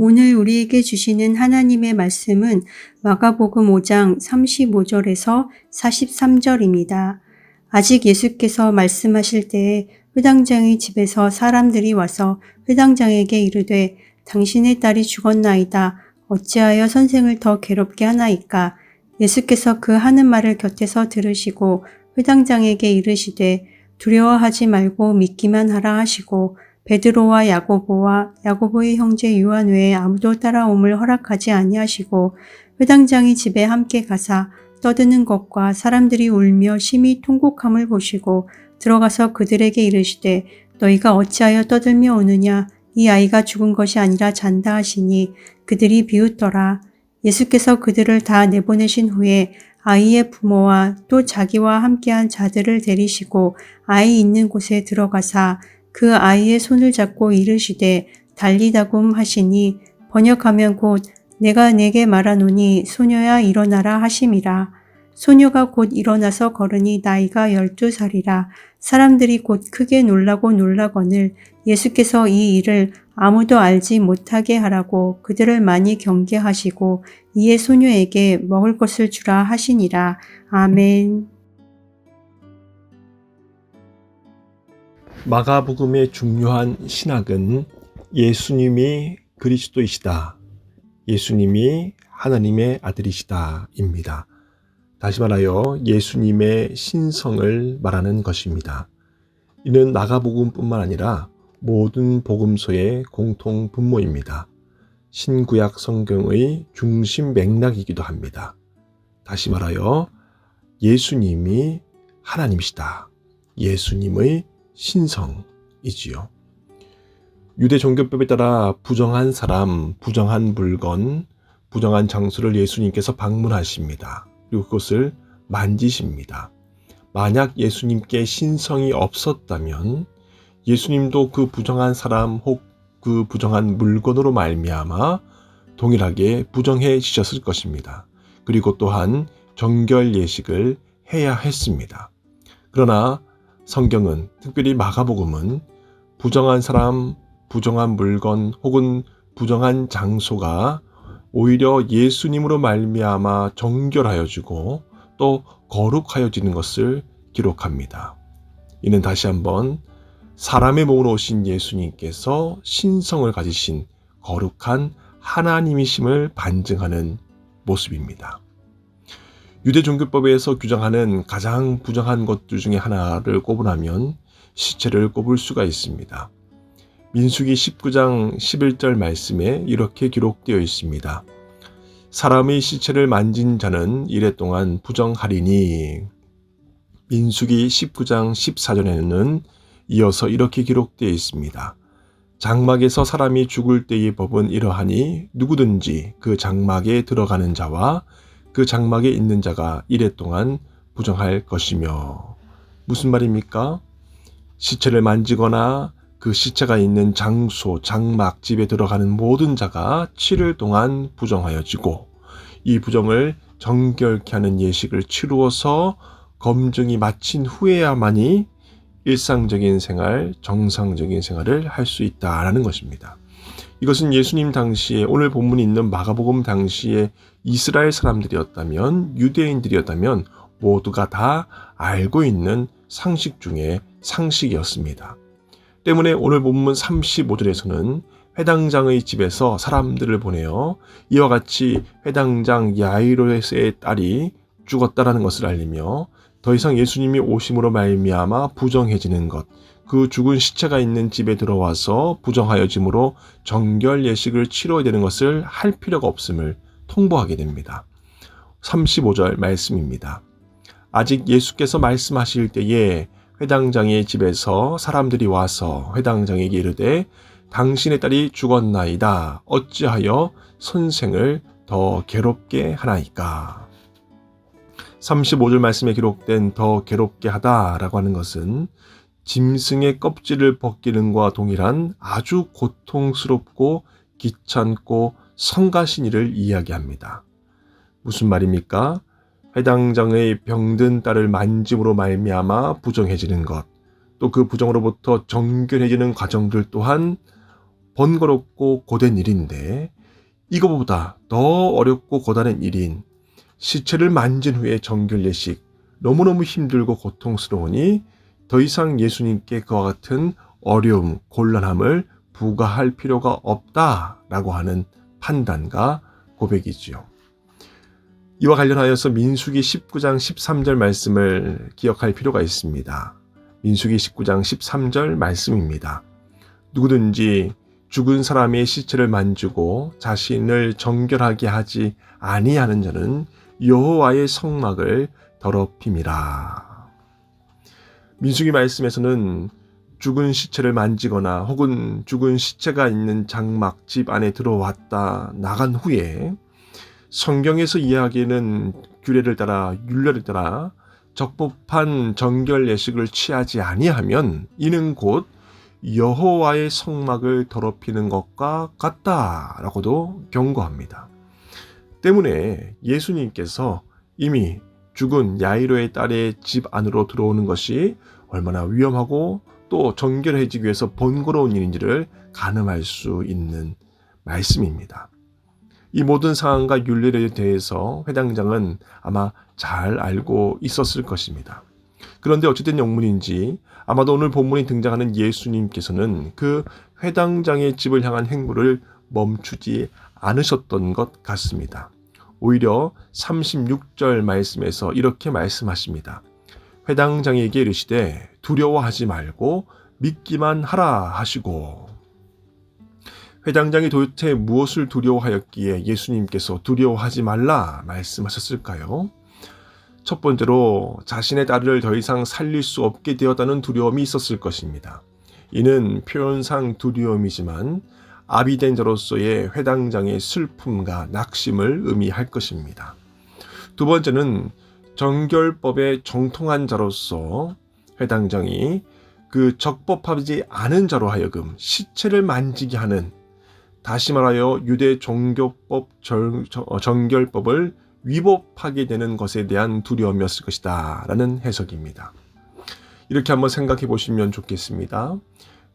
오늘 우리에게 주시는 하나님의 말씀은 마가복음 5장 35절에서 43절입니다. 아직 예수께서 말씀하실 때에 회당장의 집에서 사람들이 와서 회당장에게 이르되 당신의 딸이 죽었나이다. 어찌하여 선생을 더 괴롭게 하나이까? 예수께서 그 하는 말을 곁에서 들으시고 회당장에게 이르시되 두려워하지 말고 믿기만 하라 하시고 베드로와 야고보와 야고보의 형제 요한 외에 아무도 따라옴을 허락하지 아니하시고 회당장의 집에 함께 가사 떠드는 것과 사람들이 울며 심히 통곡함을 보시고 들어가서 그들에게 이르시되 너희가 어찌하여 떠들며 오느냐? 이 아이가 죽은 것이 아니라 잔다 하시니 그들이 비웃더라. 예수께서 그들을 다 내보내신 후에 아이의 부모와 또 자기와 함께한 자들을 데리시고 아이 있는 곳에 들어가사 그 아이의 손을 잡고 이르시되 달리다굼 하시니 번역하면 곧 내가 내게 말하노니 소녀야 일어나라 하심이라. 소녀가 곧 일어나서 걸으니 나이가 12살이라. 사람들이 곧 크게 놀라고 놀라거늘 예수께서 이 일을 아무도 알지 못하게 하라고 그들을 많이 경계하시고 이에 소녀에게 먹을 것을 주라 하시니라. 아멘. 마가복음의 중요한 신학은 예수님이 그리스도이시다, 예수님이 하나님의 아들이시다입니다. 다시 말하여 예수님의 신성을 말하는 것입니다. 이는 마가복음뿐만 아니라 모든 복음서의 공통 분모입니다. 신구약 성경의 중심 맥락이기도 합니다. 다시 말하여 예수님이 하나님이시다, 예수님의 신성이지요. 유대 종교법에 따라 부정한 사람, 부정한 물건, 부정한 장소를 예수님께서 방문하십니다. 그리고 그것을 만지십니다. 만약 예수님께 신성이 없었다면 예수님도 그 부정한 사람 혹 그 부정한 물건으로 말미암아 동일하게 부정해지셨을 것입니다. 그리고 또한 정결 예식을 해야 했습니다. 그러나 성경은, 특별히 마가복음은 부정한 사람, 부정한 물건 혹은 부정한 장소가 오히려 예수님으로 말미암아 정결하여지고 또 거룩하여지는 것을 기록합니다. 이는 다시 한번 사람의 몸으로 오신 예수님께서 신성을 가지신 거룩한 하나님이심을 반증하는 모습입니다. 유대 종교법에서 규정하는 가장 부정한 것들 중에 하나를 꼽으라면 시체를 꼽을 수가 있습니다. 민수기 19장 11절 말씀에 이렇게 기록되어 있습니다. 사람의 시체를 만진 자는 이래 동안 부정하리니. 민수기 19장 14절에는 이어서 이렇게 기록되어 있습니다. 장막에서 사람이 죽을 때의 법은 이러하니 누구든지 그 장막에 들어가는 자와 그 장막에 있는 자가 이래 동안 부정할 것이며. 무슨 말입니까? 시체를 만지거나 그 시체가 있는 장소, 장막, 집에 들어가는 모든 자가 7일 동안 부정하여지고 이 부정을 정결케 하는 예식을 치루어서 검증이 마친 후에야만이 일상적인 생활, 정상적인 생활을 할 수 있다라는 것입니다. 이것은 예수님 당시에, 오늘 본문이 있는 마가복음 당시에 이스라엘 사람들이었다면, 유대인들이었다면 모두가 다 알고 있는 상식 중에 상식이었습니다. 때문에 오늘 본문 35절에서는 회당장의 집에서 사람들을 보내어 이와 같이 회당장 야이로스의 딸이 죽었다라는 것을 알리며 더 이상 예수님이 오심으로 말미암아 부정해지는 것, 그 죽은 시체가 있는 집에 들어와서 부정하여짐으로 정결 예식을 치러야 되는 것을 할 필요가 없음을 통보하게 됩니다. 35절 말씀입니다. 아직 예수께서 말씀하실 때에 회당장의 집에서 사람들이 와서 회당장에게 이르되 당신의 딸이 죽었나이다. 어찌하여 선생을 더 괴롭게 하나이까? 35절 말씀에 기록된 더 괴롭게 하다라고 하는 것은 짐승의 껍질을 벗기는 것과 동일한 아주 고통스럽고 귀찮고 성가신 일을 이야기합니다. 무슨 말입니까? 회당장의 병든 딸을 만짐으로 말미암아 부정해지는 것, 또 그 부정으로부터 정결해지는 과정들 또한 번거롭고 고된 일인데 이거보다 더 어렵고 고단한 일인 시체를 만진 후에 정결 예식 너무너무 힘들고 고통스러우니 더 이상 예수님께 그와 같은 어려움, 곤란함을 부과할 필요가 없다라고 하는 판단과 고백이지요. 이와 관련하여서 민수기 19장 13절 말씀을 기억할 필요가 있습니다. 민수기 19장 13절 말씀입니다. 누구든지 죽은 사람의 시체를 만지고 자신을 정결하게 하지 아니하는 자는 여호와의 성막을 더럽힘이라. 민수기 말씀에서는 죽은 시체를 만지거나 혹은 죽은 시체가 있는 장막 집 안에 들어왔다 나간 후에 성경에서 이야기하는 규례를 따라 율례를 따라 적법한 정결 예식을 취하지 아니하면 이는 곧 여호와의 성막을 더럽히는 것과 같다라고도 경고합니다. 때문에 예수님께서 이미 죽은 야이로의 딸의 집 안으로 들어오는 것이 얼마나 위험하고 또 정결해지기 위해서 번거로운 일인지를 가늠할 수 있는 말씀입니다. 이 모든 상황과 율례에 대해서 회당장은 아마 잘 알고 있었을 것입니다. 그런데 어찌된 영문인지 아마도 오늘 본문에 등장하는 예수님께서는 그 회당장의 집을 향한 행보를 멈추지 않으셨던 것 같습니다. 오히려 36절 말씀에서 이렇게 말씀하십니다. 회당장에게 이르시되 두려워하지 말고 믿기만 하라 하시고. 회당장이 도대체 무엇을 두려워하였기에 예수님께서 두려워하지 말라 말씀하셨을까요? 첫 번째로 자신의 딸을 더 이상 살릴 수 없게 되었다는 두려움이 있었을 것입니다. 이는 표현상 두려움이지만 아비된 자로서의 회당장의 슬픔과 낙심을 의미할 것입니다. 두 번째는 정결법에 정통한 자로서 회당장이 그 적법하지 않은 자로 하여금 시체를 만지게 하는, 다시 말하여 유대 종교법 정결법을 위법하게 되는 것에 대한 두려움이었을 것이다 라는 해석입니다. 이렇게 한번 생각해 보시면 좋겠습니다.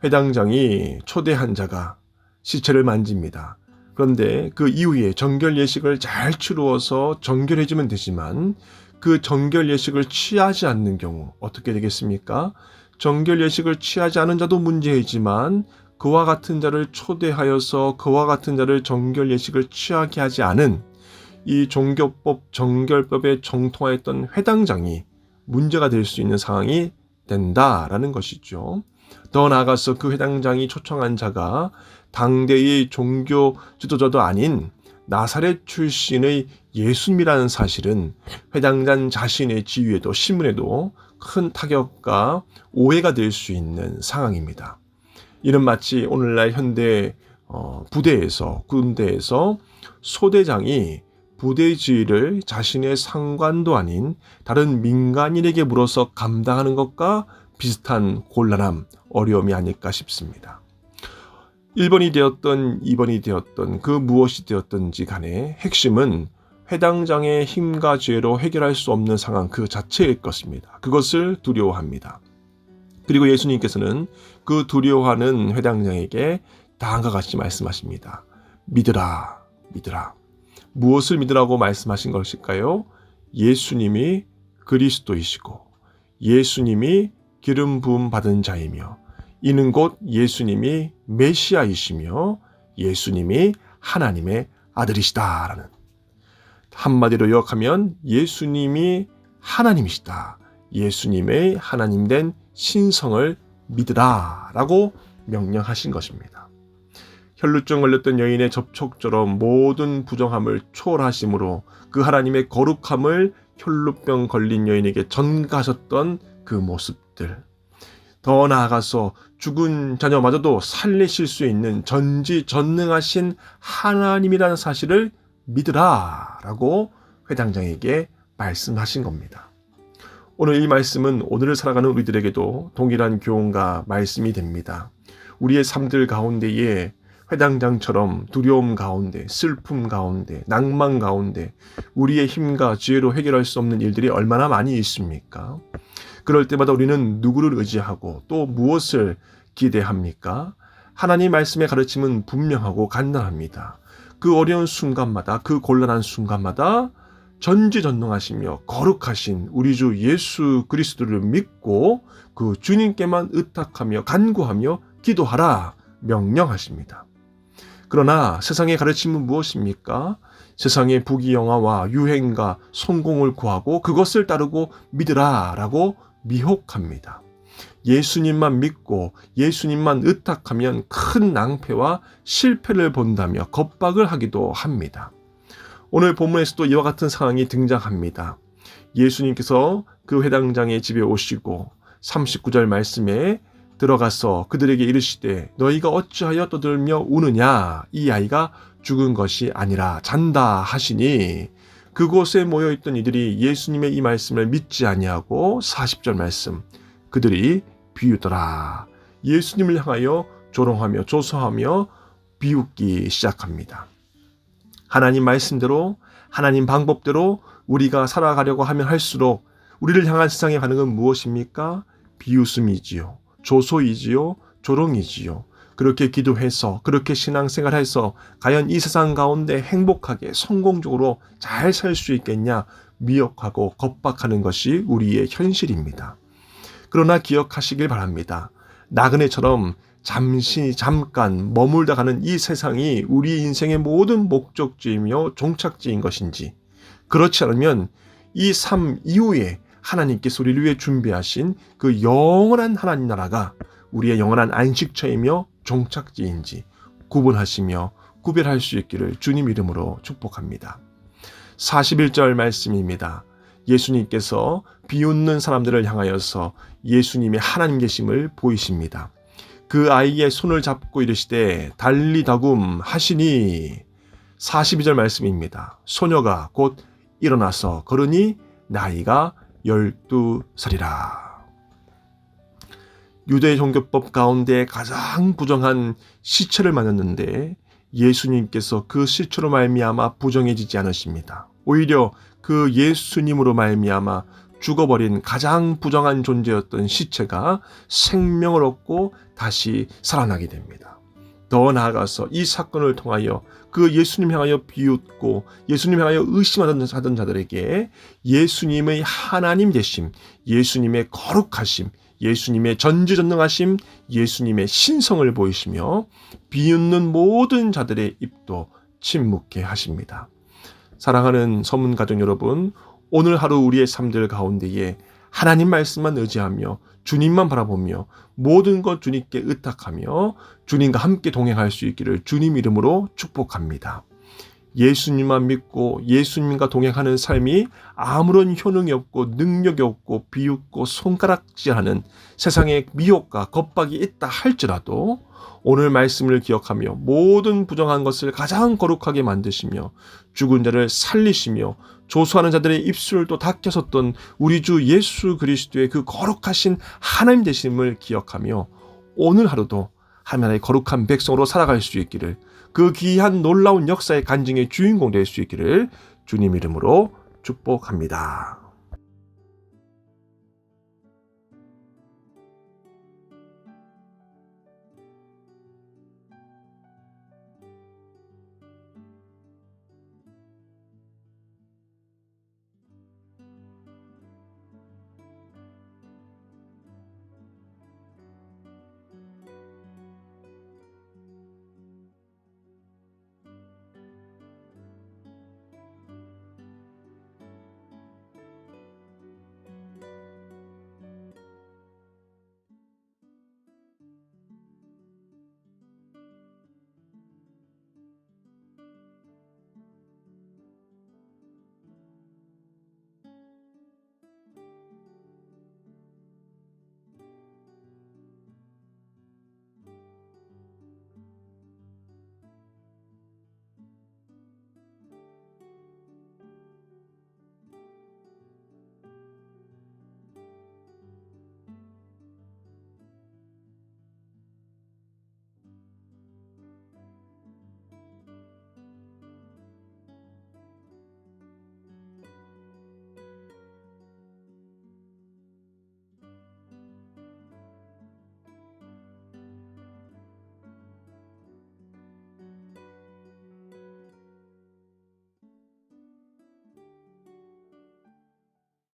회당장이 초대한 자가 시체를 만집니다. 그런데 그 이후에 정결 예식을 잘 치루어서 정결해지면 되지만 그 정결 예식을 취하지 않는 경우 어떻게 되겠습니까? 정결 예식을 취하지 않은 자도 문제이지만 그와 같은 자를 초대하여서 그와 같은 자를 정결 예식을 취하게 하지 않은 이 종교법 정결법에 정통하였던 회당장이 문제가 될 수 있는 상황이 된다라는 것이죠. 더 나아가서 그 회당장이 초청한 자가 당대의 종교 지도자도 아닌 나사렛 출신의 예수님이라는 사실은 회당장 자신의 지위에도 신분에도 큰 타격과 오해가 될 수 있는 상황입니다. 이는 마치 오늘날 현대 부대에서 군대에서 소대장이 부대 지휘를 자신의 상관도 아닌 다른 민간인에게 물어서 감당하는 것과 비슷한 곤란함, 어려움이 아닐까 싶습니다. 1번이 되었던 2번이 되었던 그 무엇이 되었든지 간에 핵심은 회당장의 힘과 지혜로 해결할 수 없는 상황 그 자체일 것입니다. 그것을 두려워합니다. 그리고 예수님께서는 그 두려워하는 회당장에게 다음과 같이 말씀하십니다. 믿으라, 믿으라. 무엇을 믿으라고 말씀하신 것일까요? 예수님이 그리스도이시고 예수님이 기름 부음 받은 자이며 이는 곧 예수님이 메시아이시며 예수님이 하나님의 아들이시다라는, 한마디로 요약하면 예수님이 하나님이시다. 예수님의 하나님 된 신성을 믿으라라고 명령하신 것입니다. 혈루증 걸렸던 여인의 접촉처럼 모든 부정함을 초월하심으로 그 하나님의 거룩함을 혈루병 걸린 여인에게 전가하셨던 그 모습들, 더 나아가서 죽은 자녀마저도 살리실 수 있는 전지전능하신 하나님이라는 사실을 믿으라라고 회당장에게 말씀하신 겁니다. 오늘 이 말씀은 오늘을 살아가는 우리들에게도 동일한 교훈과 말씀이 됩니다. 우리의 삶들 가운데에 회당장처럼 두려움 가운데, 슬픔 가운데, 낭만 가운데 우리의 힘과 지혜로 해결할 수 없는 일들이 얼마나 많이 있습니까? 그럴 때마다 우리는 누구를 의지하고 또 무엇을 기대합니까? 하나님 말씀의 가르침은 분명하고 간단합니다. 그 어려운 순간마다, 그 곤란한 순간마다 전지전능하시며 거룩하신 우리 주 예수 그리스도를 믿고 그 주님께만 의탁하며 간구하며 기도하라 명령하십니다. 그러나 세상의 가르침은 무엇입니까? 세상의 부귀영화와 유행과 성공을 구하고 그것을 따르고 믿으라 라고 미혹합니다. 예수님만 믿고 예수님만 의탁하면 큰 낭패와 실패를 본다며 겁박을 하기도 합니다. 오늘 본문에서도 이와 같은 상황이 등장합니다. 예수님께서 그 회당장의 집에 오시고 39절 말씀에 들어가서 그들에게 이르시되 너희가 어찌하여 떠들며 우느냐 이 아이가 죽은 것이 아니라 잔다 하시니 그곳에 모여있던 이들이 예수님의 이 말씀을 믿지 아니하고 40절 말씀 그들이 비웃더라. 예수님을 향하여 조롱하며 조소하며 비웃기 시작합니다. 하나님 말씀대로 하나님 방법대로 우리가 살아가려고 하면 할수록 우리를 향한 세상의 반응은 무엇입니까? 비웃음이지요. 조소이지요. 조롱이지요. 그렇게 기도해서 그렇게 신앙생활해서 과연 이 세상 가운데 행복하게 성공적으로 잘 살 수 있겠냐 미혹하고 겁박하는 것이 우리의 현실입니다. 그러나 기억하시길 바랍니다. 나그네처럼 잠깐 머물다 가는 이 세상이 우리 인생의 모든 목적지이며 종착지인 것인지 그렇지 않으면 이 삶 이후에 하나님께서 우리를 위해 준비하신 그 영원한 하나님 나라가 우리의 영원한 안식처이며 종착지인지 구분하시며 구별할 수 있기를 주님 이름으로 축복합니다. 41절 말씀입니다. 예수님께서 비웃는 사람들을 향하여서 예수님의 하나님 계심을 보이십니다. 그 아이의 손을 잡고 이르시되 달리다굼 하시니 42절 말씀입니다. 소녀가 곧 일어나서 걸으니 나이가 12살이라. 유대 종교법 가운데 가장 부정한 시체를 만났는데 예수님께서 그 시체로 말미암아 부정해지지 않으십니다. 오히려 그 예수님으로 말미암아 죽어버린 가장 부정한 존재였던 시체가 생명을 얻고 다시 살아나게 됩니다. 더 나아가서 이 사건을 통하여 그 예수님 향하여 비웃고 예수님 향하여 의심하던 자들에게 예수님의 하나님 되심, 예수님의 거룩하심, 예수님의 전지전능하심, 예수님의 신성을 보이시며 비웃는 모든 자들의 입도 침묵케 하십니다. 사랑하는 서문 가족 여러분, 오늘 하루 우리의 삶들 가운데에 하나님 말씀만 의지하며 주님만 바라보며 모든 것 주님께 의탁하며 주님과 함께 동행할 수 있기를 주님 이름으로 축복합니다. 예수님만 믿고 예수님과 동행하는 삶이 아무런 효능이 없고 능력이 없고 비웃고 손가락질하는 세상의 미혹과 겁박이 있다 할지라도 오늘 말씀을 기억하며 모든 부정한 것을 가장 거룩하게 만드시며 죽은 자를 살리시며 조소하는 자들의 입술도 닫혀섰던 우리 주 예수 그리스도의 그 거룩하신 하나님 되심을 기억하며 오늘 하루도 하나님의 거룩한 백성으로 살아갈 수 있기를 그 귀한 놀라운 역사의 간증의 주인공 될 수 있기를 주님 이름으로 축복합니다.